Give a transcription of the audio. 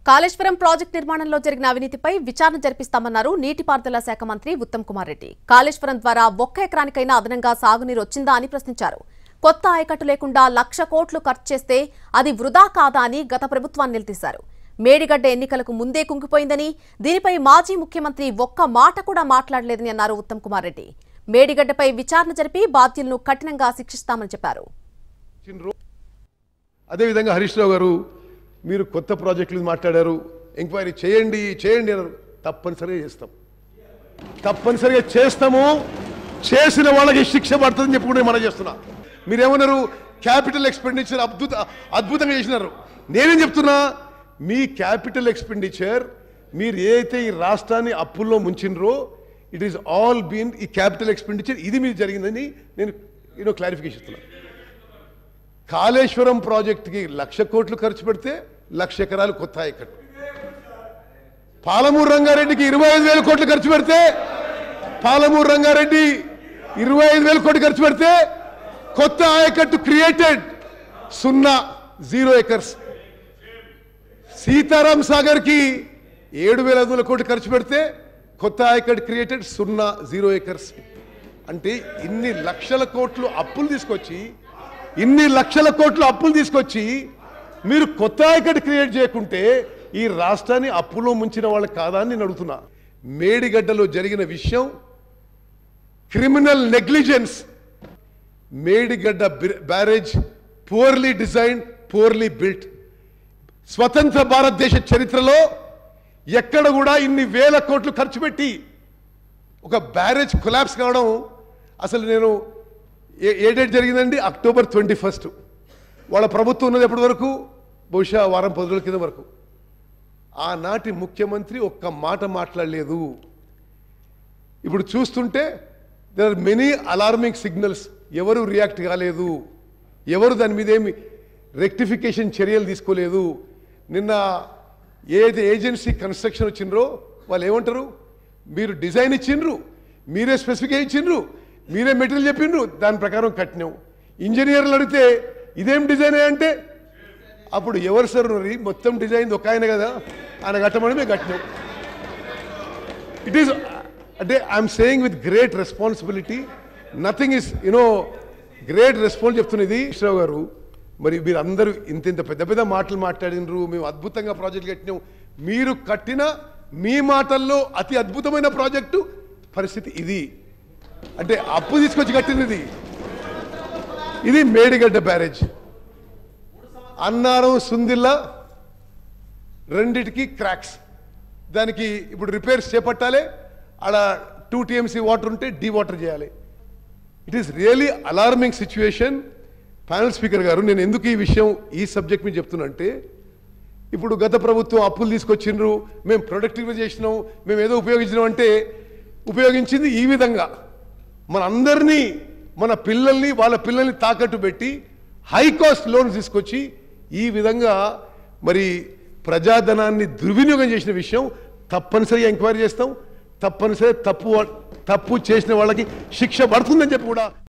Kaleshwaram project నిర్మాణంలో జరిగిన అవినీతిపై విచారణ జరిపిస్తామన్నారు నీటిపారుదల శాఖ మంత్రి ఉత్తమ్ కుమార్ రెడ్డి. కాళేశ్వరం ద్వారా 1 ఎకరానికైనా అదనంగా సాగునీరు వచ్చిందా అని ప్రశ్నించారు. కొత్త ఆయకట్టు లేకుండా 1,00,000 కోట్లు ఖర్చు చేస్తే అది వృధా కాదా అని గత ప్రభుత్వాన్ని నిలదీశారు. మేడిగడ్డ ఎన్నికలకు ముందే కుంగిపోయిందని, దీనిపై మాజీ ముఖ్యమంత్రి ఒక్క మాట కూడా మాట్లాడలేదని అన్నారు ఉత్తమ్ కుమార్ రెడ్డి. మేడిగడ్డపై విచారణ జరిపి బాధ్యులను కఠినంగా శిక్షిస్తామని చెప్పారు. అదేవిధంగా హరీష్ రావు గారు మీరు కొత్త ప్రాజెక్టులు మాట్లాడారు, ఎంక్వైరీ చేయండి అన్నారు. తప్పనిసరిగా చేస్తాము. చేసిన వాళ్ళకి శిక్ష పడుతుందని చెప్పుకుంటే మనం చేస్తున్నా. మీరేమన్నారు, క్యాపిటల్ ఎక్స్పెండిచర్ అద్భుతంగా చేసినారు. నేనేం చెప్తున్నా, మీ క్యాపిటల్ ఎక్స్పెండిచర్ మీరు ఏదైతే ఈ రాష్ట్రాన్ని అప్పుల్లో ముంచినరో ఇట్ ఈస్ ఆల్ బీన్ ఈ క్యాపిటల్ ఎక్స్పెండిచర్ ఇది మీరు జరిగిందని నేను క్లారిఫికేషన్ ఇస్తున్నా. కాళేశ్వరం ప్రాజెక్టుకి 1,00,000 కోట్లు ఖర్చు పెడితే 1,00,000 ఎకరాలు కొత్త ఆయకట్టు. పాలమూరు రంగారెడ్డికి 25,000 కోట్లు ఖర్చు పెడితే 25,000 కోట్లు ఖర్చు పెడితే కొత్త ఆయకట్టు క్రియేటెడ్ 0 ఎకర్స్. సీతారాం సాగర్ కి 7,500 కోట్లు ఖర్చు పెడితే కొత్త ఆయకట్టు క్రియేటెడ్ 0 ఎకర్స్. అంటే ఇన్ని లక్షల కోట్లు అప్పులు తీసుకొచ్చి మీరు కొత్త ఆయకట్టు క్రియేట్ చేయకుంటే ఈ రాష్ట్రాన్ని అప్పులో ముంచిన వాళ్ళు కాదా అని నేను అడుగుతున్నా. మేడిగడ్డలో జరిగిన విషయం criminal negligence. Medigadda barrage purely design, purely built. స్వతంత్ర భారతదేశ చరిత్రలో ఎక్కడ కూడా ఇన్ని వేల కోట్లు ఖర్చు పెట్టి ఒక బ్యారేజ్ కొలాప్స్ కావడం అసలు నేను ఏ డేట్ జరిగిందండి? అక్టోబర్ 21. వాళ్ళ ప్రభుత్వం ఉన్నది ఎప్పటి వరకు? బహుశా వారం 10 రోజుల కింద వరకు. ఆనాటి ముఖ్యమంత్రి ఒక్క మాట మాట్లాడలేదు. ఇప్పుడు చూస్తుంటే there are many alarming signals. ఎవరు రియాక్ట్ కాలేదు, ఎవరు దాని మీద ఏమి రెక్టిఫికేషన్ చర్యలు తీసుకోలేదు. నిన్న ఏదైతే ఏజెన్సీ కన్స్ట్రక్షన్ వచ్చిండ్రో వాళ్ళు ఏమంటారు, మీరు డిజైన్ ఇచ్చిండ్రు, మీరే స్పెసిఫికేషన్ ఇచ్చిండ్రు, మీరే మెటీరియల్ చెప్పిండ్రు, దాని ప్రకారం కట్టినాం. ఇంజనీర్లు అడిగితే ఇదేం డిజైన్ అంటే అప్పుడు ఎవరు సార్ మొత్తం డిజైన్ ఒక ఆయన కదా, ఆయన కట్టమని మేము కట్టినాం. ఇట్ ఈస్ అంటే I'm saying with great responsibility, nothing is great response చెప్తున్నది. ఈశ్వరరావు గారు, మరి మీరు అందరూ ఇంత పెద్ద మాటలు మాట్లాడినరు, మేము అద్భుతంగా ప్రాజెక్ట్ కట్టినాం. మీరు కట్టిన మీ మాటల్లో అతి అద్భుతమైన ప్రాజెక్టు పరిస్థితి ఇది. అంటే అప్పు తీసుకొచ్చి కట్టినది ఇది మేడిగడ్డ బ్యారేజ్. అన్నారం సుందిల్లా రెండిటికి క్రాక్స్. దానికి ఇప్పుడు రిపేర్స్ చేపట్టాలి. అలా 2 TMC వాటర్ ఉంటే డీ వాటర్ చేయాలి. It is really alarming situation. Panel speaker గారు, నేను ఎందుకు ఈ విషయం ఈ సబ్జెక్ట్ మీద చెప్తున్నా అంటే, ఇప్పుడు గత ప్రభుత్వం అప్పులు తీసుకొచ్చిండ్రు, మేము ప్రొడక్టివ్గా చేసినాం, మేము ఏదో ఉపయోగించినాం అంటే ఉపయోగించింది ఈ విధంగా మన అందరినీ, మన పిల్లల్ని, వాళ్ళ పిల్లల్ని తాకట్టు పెట్టి హై కాస్ట్ లోన్స్ తీసుకొచ్చి ఈ విధంగా మరి ప్రజాధనాన్ని దుర్వినియోగం చేసిన విషయం తప్పనిసరిగా ఎంక్వైరీ చేస్తాం. తప్పనిసరిగా తప్పు చేసిన వాళ్ళకి శిక్ష పడుతుందని చెప్పి కూడా